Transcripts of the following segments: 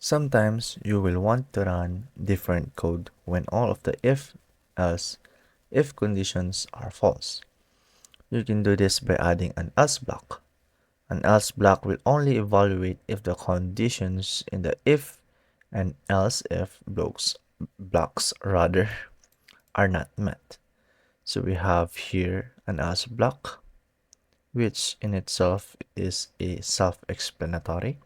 Sometimes you will want to run different code when all of the else, if conditions are false. You can do this by adding an else block. An else block will only evaluate if the conditions in the if and else if blocks rather are not met. So we have here an else block, which in itself is a self-explanatory.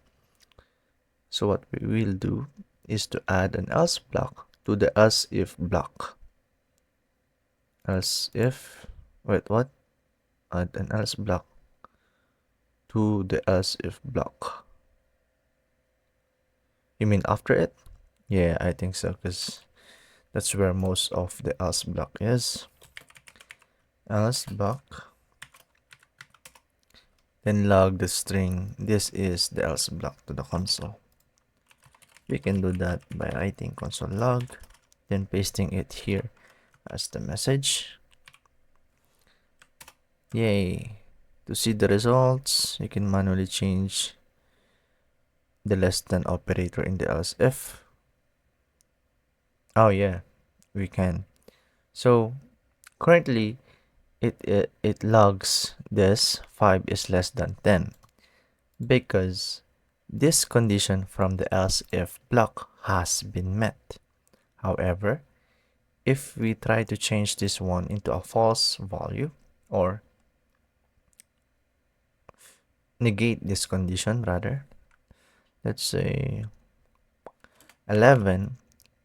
So what we will do is to add an else block to the else if block. Else if, wait, what? Add an else block to the else if block. You mean after it? Yeah, I think so, because that's where most of the else block is. Else block. Then log the string. This is the else block to the console. We can do that by writing console log, then pasting it here as the message. Yay! To see the results, you can manually change the less than operator in the else if. Oh yeah, we can. So currently it logs this 5 is less than 10 because this condition from the else if block has been met. However, if we try to change this one into a false value or negate this condition rather, let's say 11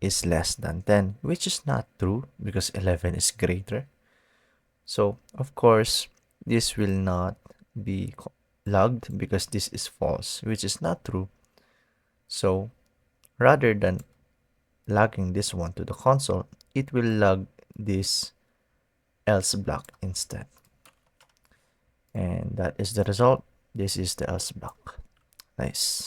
is less than 10, which is not true because 11 is greater. So of course this will not be logged because this is false, which is not true. So rather than logging this one to the console, it will log this else block instead. And that is the result. This is the else block. Nice.